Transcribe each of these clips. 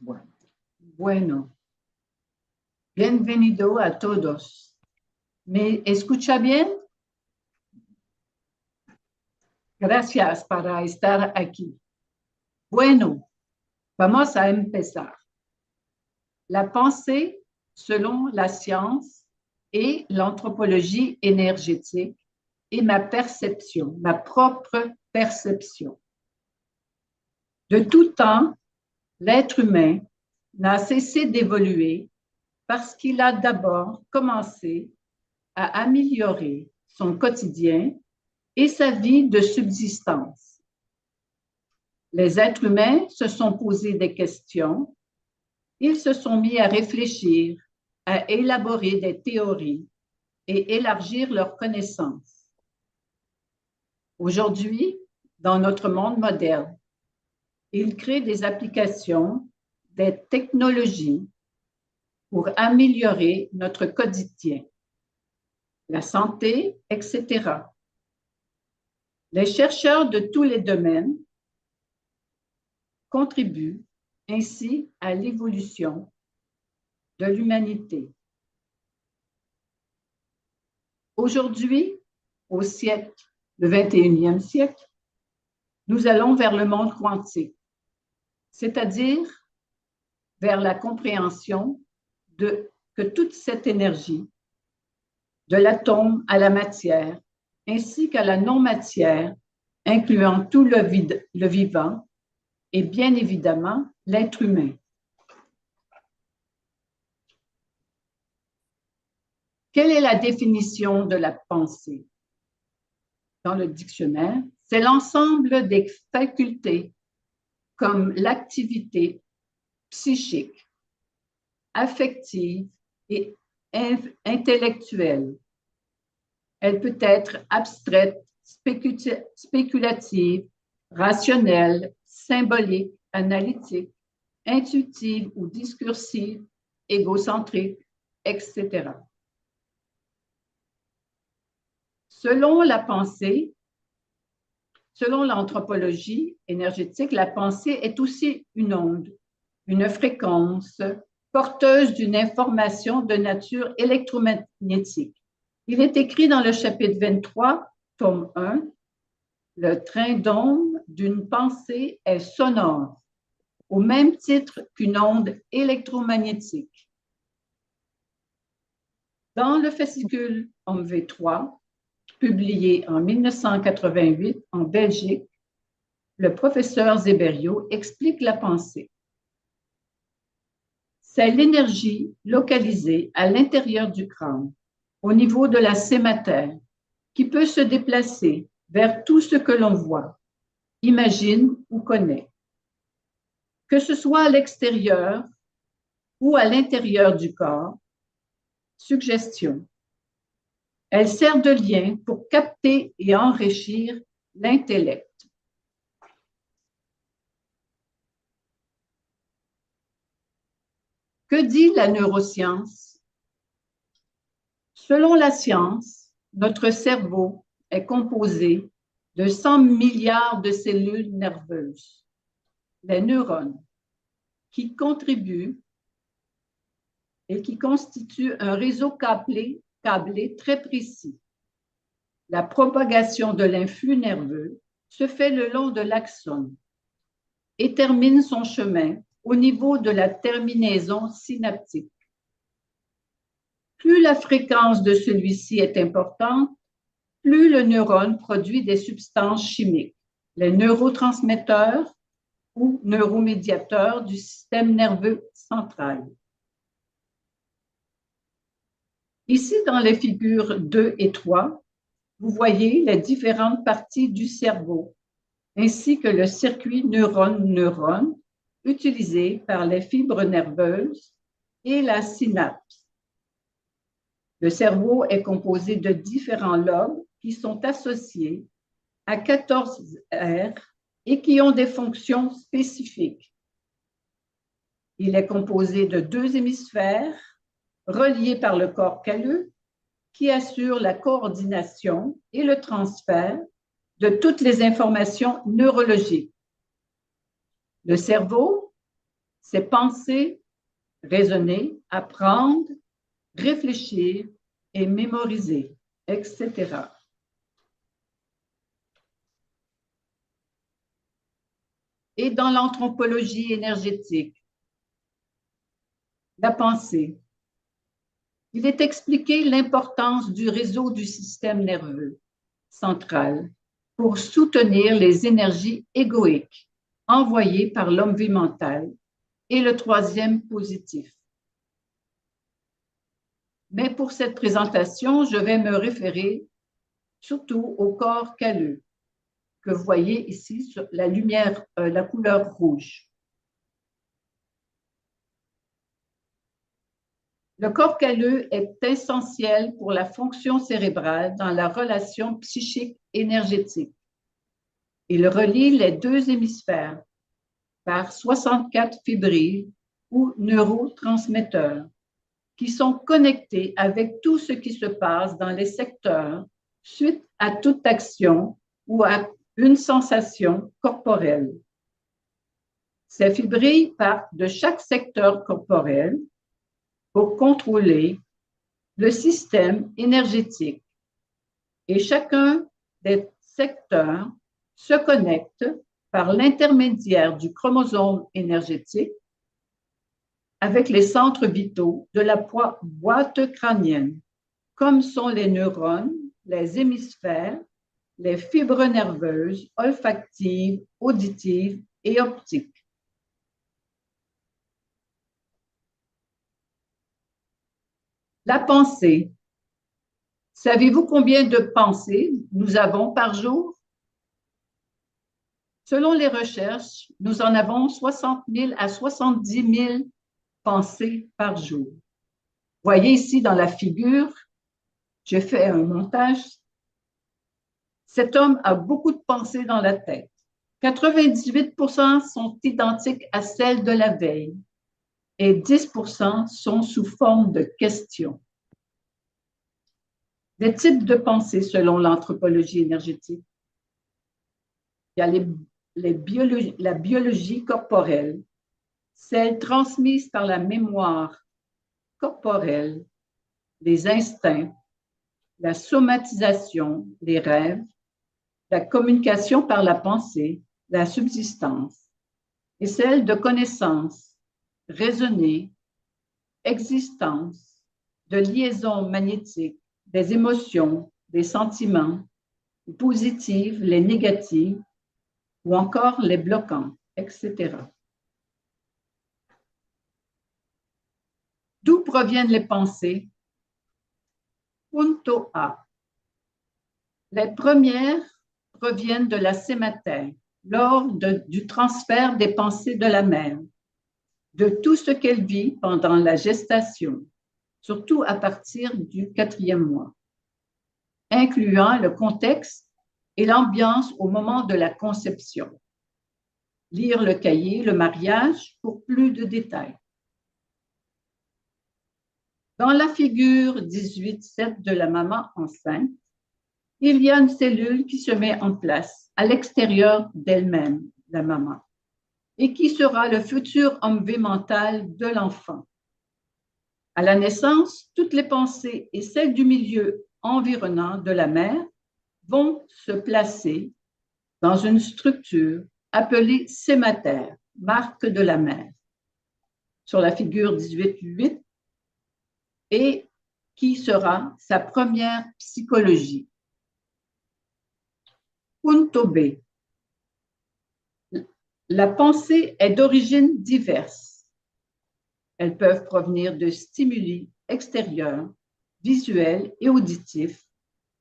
Bueno, bueno. Bienvenido a todos. ¿Me escucha bien? Gracias para estar aquí. Bueno, vamos a empezar. La pensée, selon la science et l'anthropologie énergétique, est ma perception, ma propre perception. De tout temps, l'être humain n'a cessé d'évoluer parce qu'il a d'abord commencé à améliorer son quotidien et sa vie de subsistance. Les êtres humains se sont posés des questions, ils se sont mis à réfléchir, à élaborer des théories et élargir leurs connaissances. Aujourd'hui, dans notre monde moderne, ils créent des applications, des technologies pour améliorer notre quotidien, la santé, etc. Les chercheurs de tous les domaines contribuent ainsi à l'évolution de l'humanité. Aujourd'hui, au siècle, le 21e siècle, nous allons vers le monde quantique, c'est-à-dire vers la compréhension que toute cette énergie, de l'atome à la matière, ainsi qu'à la non-matière, incluant tout le vivant, et bien évidemment l'être humain. Quelle est la définition de la pensée? Dans le dictionnaire, c'est l'ensemble des facultés comme l'activité psychique, affective et intellectuelle. Elle peut être abstraite, spéculative, rationnelle, symbolique, analytique, intuitive ou discursive, égocentrique, etc. Selon la pensée, selon l'anthropologie énergétique, la pensée est aussi une onde, une fréquence porteuse d'une information de nature électromagnétique. Il est écrit dans le chapitre 23, tome 1, le train d'onde d'une pensée est sonore, au même titre qu'une onde électromagnétique. Dans le fascicule OMV3, publié en 1988 en Belgique, le professeur Zeberio explique la pensée. C'est l'énergie localisée à l'intérieur du crâne, au niveau de la sématère, qui peut se déplacer vers tout ce que l'on voit, imagine ou connaît. Que ce soit à l'extérieur ou à l'intérieur du corps, suggestion. Elle sert de lien pour capter et enrichir l'intellect. Que dit la neuroscience? Selon la science, notre cerveau est composé de 100 milliards de cellules nerveuses, les neurones, qui contribuent et qui constituent un réseau câblé très précis. La propagation de l'influx nerveux se fait le long de l'axone et termine son chemin au niveau de la terminaison synaptique. Plus la fréquence de celui-ci est importante, plus le neurone produit des substances chimiques, les neurotransmetteurs ou neuromédiateurs du système nerveux central. Ici, dans les figures 2 et 3, vous voyez les différentes parties du cerveau, ainsi que le circuit neurone-neurone utilisé par les fibres nerveuses et la synapse. Le cerveau est composé de différents lobes qui sont associés à 14 aires et qui ont des fonctions spécifiques. Il est composé de 2 hémisphères reliés par le corps calleux qui assure la coordination et le transfert de toutes les informations neurologiques. Le cerveau C'est penser, raisonner, apprendre, réfléchir et mémoriser, etc. Et dans l'anthropologie énergétique, la pensée, il est expliqué l'importance du réseau du système nerveux central pour soutenir les énergies égoïques envoyées par l'homme vie mental et le troisième positif. Mais pour cette présentation, je vais me référer surtout au corps calleux que vous voyez ici sur la lumière, la couleur rouge. Le corps calleux est essentiel pour la fonction cérébrale dans la relation psychique énergétique. Il relie les deux hémisphères par 64 fibrilles ou neurotransmetteurs qui sont connectés avec tout ce qui se passe dans les secteurs suite à toute action ou à une sensation corporelle. Ces fibrilles partent de chaque secteur corporel pour contrôler le système énergétique et chacun des secteurs se connecte par l'intermédiaire du chromosome énergétique avec les centres vitaux de la boîte crânienne, comme sont les neurones, les hémisphères, les fibres nerveuses, olfactives, auditives et optiques. La pensée. Savez-vous combien de pensées nous avons par jour? Selon les recherches, nous en avons 60 000 à 70 000 pensées par jour. Voyez ici dans la figure, j'ai fait un montage. Cet homme a beaucoup de pensées dans la tête. 98% sont identiques à celles de la veille et 10% sont sous forme de questions. Des types de pensées selon l'anthropologie énergétique. Il y a la biologie corporelle, celle transmise par la mémoire corporelle, les instincts, la somatisation, les rêves, la communication par la pensée, la subsistance, et celle de connaissance, raisonner, existence, de liaison magnétique, des émotions, des sentiments, les positives, les négatives, ou encore les bloquants, etc. D'où proviennent les pensées? Punto A. Les premières proviennent de la sématère, lors du transfert des pensées de la mère, de tout ce qu'elle vit pendant la gestation, surtout à partir du 4e mois, incluant le contexte et l'ambiance au moment de la conception. Lire le cahier, le mariage, pour plus de détails. Dans la figure 18-7 de la maman enceinte, il y a une cellule qui se met en place à l'extérieur d'elle-même, la maman, et qui sera le futur homme V mental de l'enfant. À la naissance, toutes les pensées et celles du milieu environnant de la mère vont se placer dans une structure appelée sématère, marque de la mère, sur la figure 18-8, et qui sera sa première psychologie. Punto B. La pensée est d'origine diverse. Elles peuvent provenir de stimuli extérieurs, visuels et auditifs,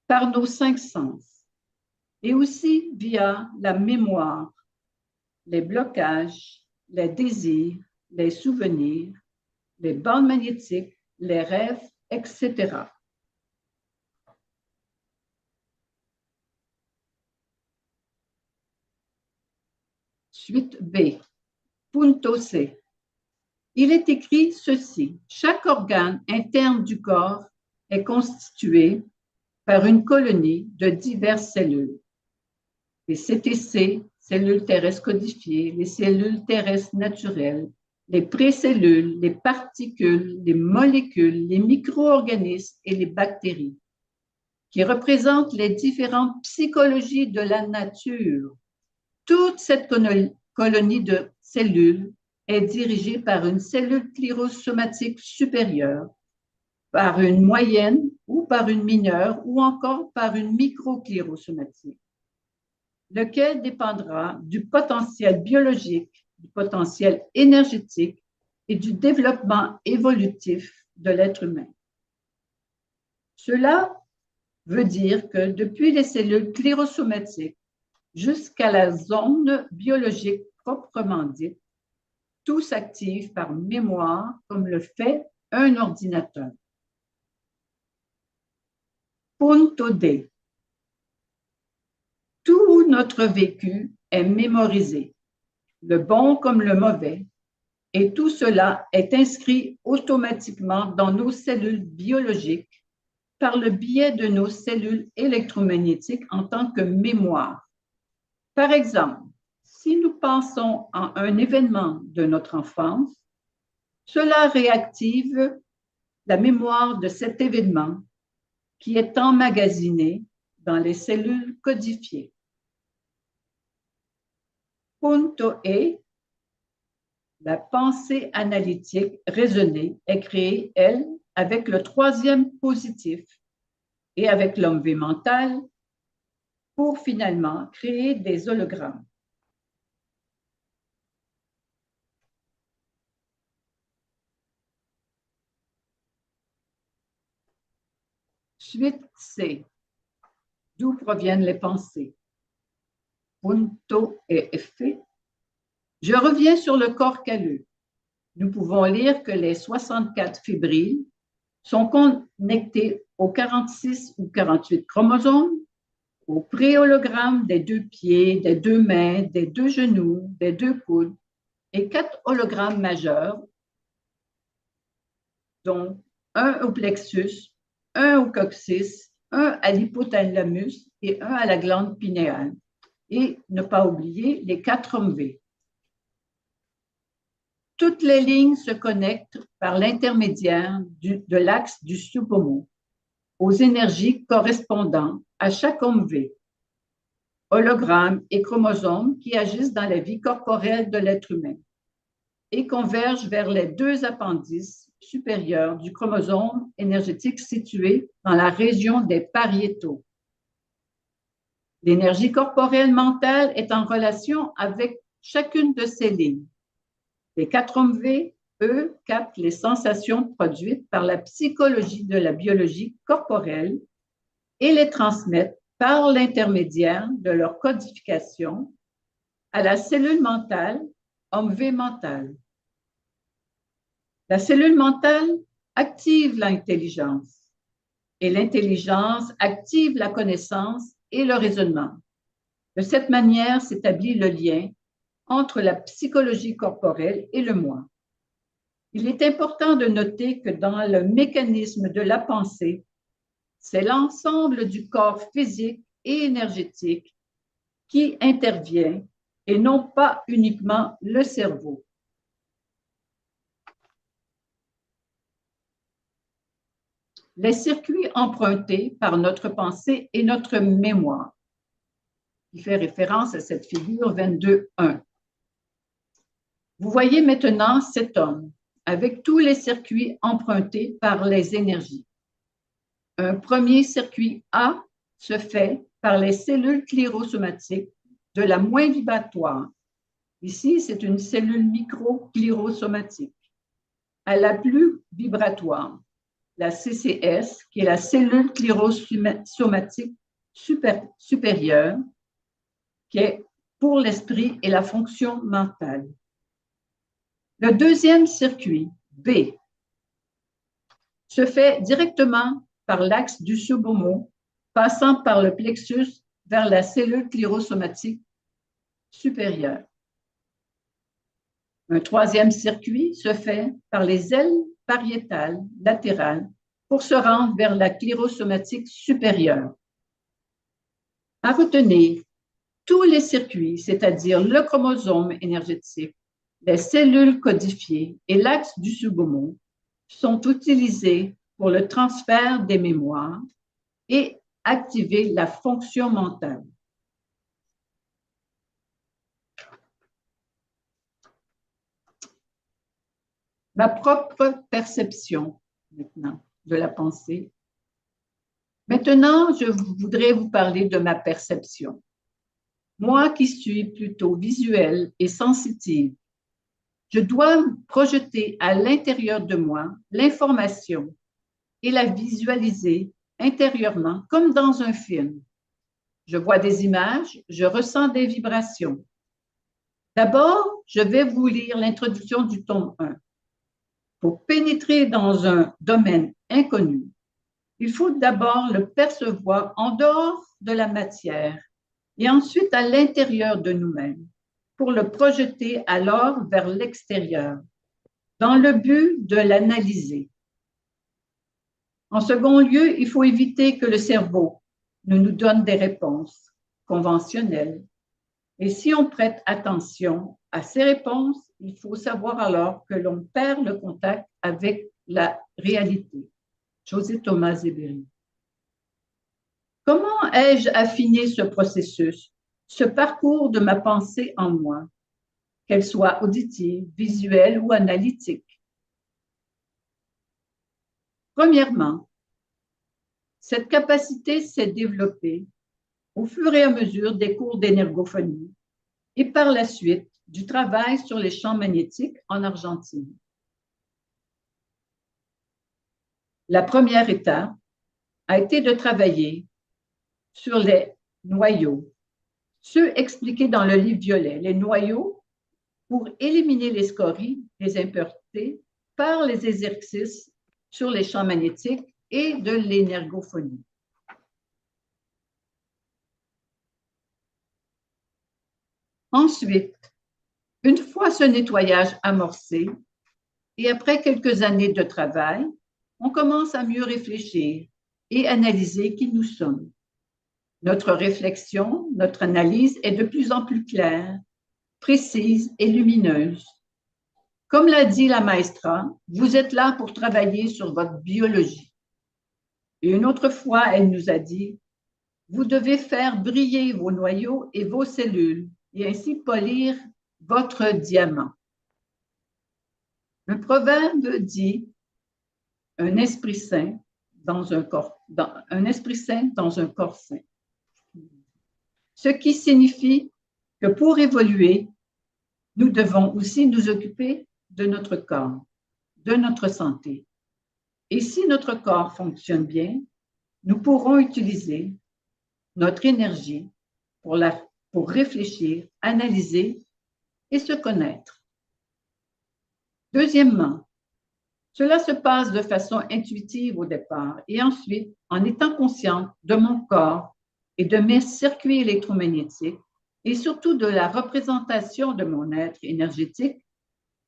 par nos 5 sens, et aussi via la mémoire, les blocages, les désirs, les souvenirs, les bandes magnétiques, les rêves, etc. Suite B. Punto C. Il est écrit ceci. Chaque organe interne du corps est constitué par une colonie de diverses cellules. Les CTC, cellules terrestres codifiées, les cellules terrestres naturelles, les précellules, les particules, les molécules, les micro-organismes et les bactéries, qui représentent les différentes psychologies de la nature. Toute cette colonie de cellules est dirigée par une cellule clirosomatique supérieure, par une moyenne ou par une mineure ou encore par une microclirosomatique, lequel dépendra du potentiel biologique, du potentiel énergétique et du développement évolutif de l'être humain. Cela veut dire que depuis les cellules clirosomatiques jusqu'à la zone biologique proprement dite, tout s'active par mémoire comme le fait un ordinateur. Punto D. Tout notre vécu est mémorisé, le bon comme le mauvais, et tout cela est inscrit automatiquement dans nos cellules biologiques par le biais de nos cellules électromagnétiques en tant que mémoire. Par exemple, si nous pensons à un événement de notre enfance, cela réactive la mémoire de cet événement qui est emmagasiné dans les cellules codifiées. Punto E, la pensée analytique raisonnée est créée, elle, avec le troisième positif et avec l'homme V mental pour finalement créer des hologrammes. Suite C, d'où proviennent les pensées? Punto F. Je reviens sur le corps calleux. Nous pouvons lire que les 64 fibrilles sont connectés aux 46 ou 48 chromosomes, au préhologramme des 2 pieds, des 2 mains, des 2 genoux, des 2 coudes et 4 hologrammes majeurs, dont un au plexus, un au coccyx, un à l'hypothalamus et un à la glande pinéale. Et ne pas oublier les 4 hommes V. Toutes les lignes se connectent par l'intermédiaire de l'axe du subomo aux énergies correspondant à chaque homme V, hologrammes et chromosomes qui agissent dans la vie corporelle de l'être humain et convergent vers les 2 appendices supérieurs du chromosome énergétique situé dans la région des pariétaux. L'énergie corporelle mentale est en relation avec chacune de ces lignes. Les 4 hommes V, eux, captent les sensations produites par la psychologie de la biologie corporelle et les transmettent par l'intermédiaire de leur codification à la cellule mentale, homme V mental. La cellule mentale active l'intelligence et l'intelligence active la connaissance et le raisonnement. De cette manière s'établit le lien entre la psychologie corporelle et le moi. Il est important de noter que dans le mécanisme de la pensée, c'est l'ensemble du corps physique et énergétique qui intervient et non pas uniquement le cerveau. Les circuits empruntés par notre pensée et notre mémoire, qui fait référence à cette figure 22.1. Vous voyez maintenant cet homme avec tous les circuits empruntés par les énergies. Un premier circuit A se fait par les cellules clirosomatiques de la moins vibratoire. Ici, c'est une cellule microclirosomatique. À la plus vibratoire, la CCS, qui est la cellule clirosomatique supérieure, qui est pour l'esprit et la fonction mentale. Le deuxième circuit, B, se fait directement par l'axe du subomo, passant par le plexus vers la cellule clirosomatique supérieure. Un troisième circuit se fait par les ailes pariétales latérales pour se rendre vers la clirosomatique supérieure. À retenir, tous les circuits, c'est-à-dire le chromosome énergétique, les cellules codifiées et l'axe du sugumō sont utilisés pour le transfert des mémoires et activer la fonction mentale. Ma propre perception maintenant de la pensée. Maintenant, je voudrais vous parler de ma perception. Moi qui suis plutôt visuelle et sensitive, je dois projeter à l'intérieur de moi l'information et la visualiser intérieurement comme dans un film. Je vois des images, je ressens des vibrations. D'abord, je vais vous lire l'introduction du tome 1. Pour pénétrer dans un domaine inconnu, il faut d'abord le percevoir en dehors de la matière et ensuite à l'intérieur de nous-mêmes pour le projeter alors vers l'extérieur dans le but de l'analyser. En second lieu, il faut éviter que le cerveau ne nous donne des réponses conventionnelles. Et si on prête attention à ces réponses, il faut savoir alors que l'on perd le contact avec la réalité. José Thomas Zébéry. Comment ai-je affiné ce processus, ce parcours de ma pensée en moi, qu'elle soit auditive, visuelle ou analytique? Premièrement, cette capacité s'est développée au fur et à mesure des cours d'énergophonie et par la suite du travail sur les champs magnétiques en Argentine. La première étape a été de travailler sur les noyaux, ceux expliqués dans le livre violet, les noyaux pour éliminer les scories, les impuretés, par les exercices sur les champs magnétiques et de l'énergophonie. Ensuite, une fois ce nettoyage amorcé et après quelques années de travail, on commence à mieux réfléchir et analyser qui nous sommes. Notre réflexion, notre analyse est de plus en plus claire, précise et lumineuse. Comme l'a dit la maestra, vous êtes là pour travailler sur votre biologie. Et une autre fois, elle nous a dit, vous devez faire briller vos noyaux et vos cellules et ainsi polir votre diamant. Le proverbe dit un esprit sain dans un corps sain. Ce qui signifie que pour évoluer, nous devons aussi nous occuper de notre corps, de notre santé. Et si notre corps fonctionne bien, nous pourrons utiliser notre énergie pour réfléchir, analyser et se connaître. Deuxièmement, cela se passe de façon intuitive au départ et ensuite, en étant consciente de mon corps et de mes circuits électromagnétiques et surtout de la représentation de mon être énergétique,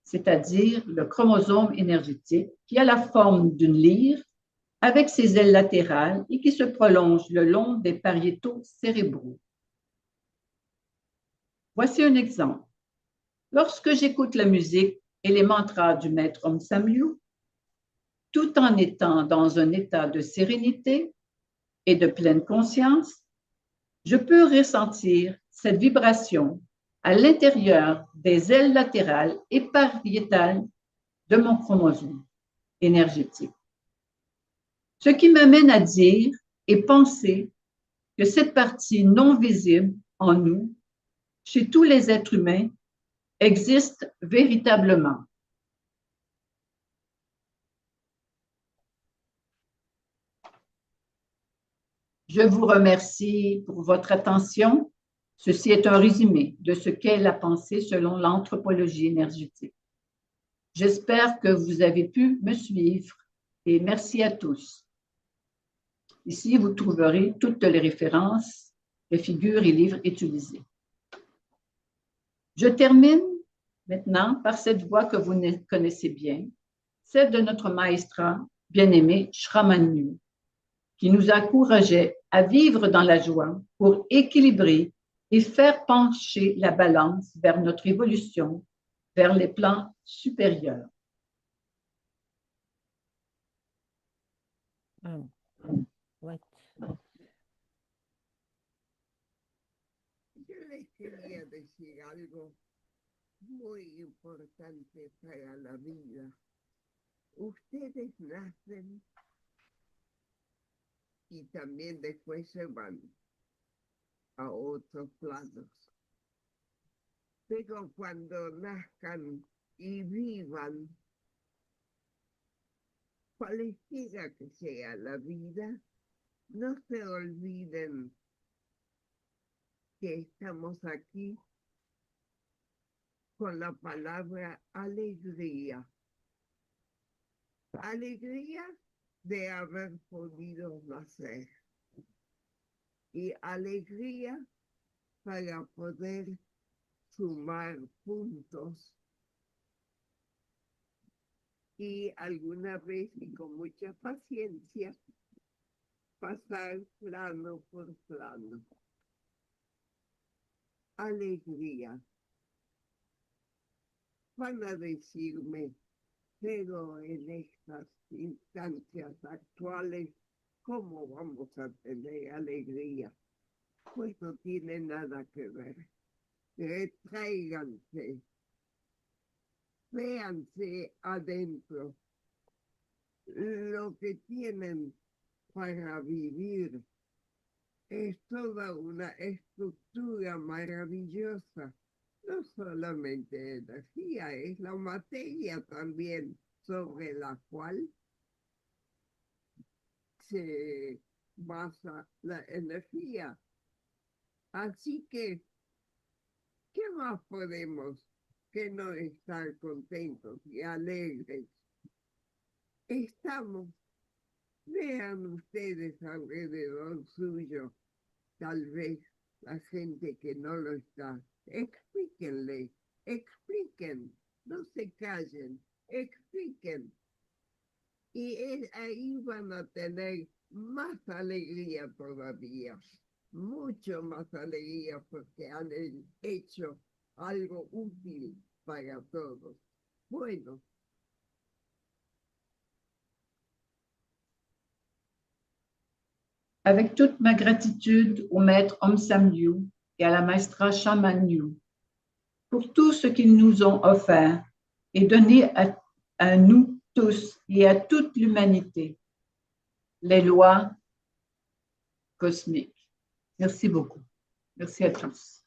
c'est-à-dire le chromosome énergétique qui a la forme d'une lyre avec ses ailes latérales et qui se prolonge le long des pariétaux cérébraux. Voici un exemple. Lorsque j'écoute la musique et les mantras du maître Om Samyu, tout en étant dans un état de sérénité et de pleine conscience, je peux ressentir cette vibration à l'intérieur des ailes latérales et pariétales de mon chromosome énergétique. Ce qui m'amène à dire et penser que cette partie non visible en nous, chez tous les êtres humains, existe véritablement. Je vous remercie pour votre attention. Ceci est un résumé de ce qu'est la pensée selon l'anthropologie énergétique. J'espère que vous avez pu me suivre et merci à tous. Ici, vous trouverez toutes les références, les figures et livres utilisés. Je termine maintenant par cette voix que vous connaissez bien, celle de notre maestra bien-aimé Shramanyu, qui nous encourageait à vivre dans la joie pour équilibrer et faire pencher la balance vers notre évolution vers les plans supérieurs. What? Yo les quería decir algo muy importante para la vida. Ustedes nacen y también después se van a otros planos. Pero cuando nazcan y vivan, cualesquiera que sea la vida, no se olviden que estamos aquí con la palabra alegría. Alegría de haber podido nacer y alegría para poder sumar puntos y alguna vez y con mucha paciencia pasar plano por plano. Alegría. Van a decirme, pero en estas instancias actuales, ¿cómo vamos a tener alegría? Pues no tiene nada que ver. Retráiganse, véanse adentro. Lo que tienen para vivir es toda una estructura maravillosa. No solamente energía, es la materia también sobre la cual se basa la energía. Así que, ¿qué más podemos que no estar contentos y alegres? Estamos, vean ustedes alrededor suyo, tal vez la gente que no lo está, explíquenle, expliquen, no se callen, expliquen. Y ahí van a tener más alegría todavía, mucho más alegría porque han hecho algo útil para todos. Bueno. Avec toute ma gratitude au maître Om Sam Liu et à la maestra Shaman Liu pour tout ce qu'ils nous ont offert et donné à nous tous et à toute l'humanité, les lois cosmiques. Merci beaucoup. Merci à tous.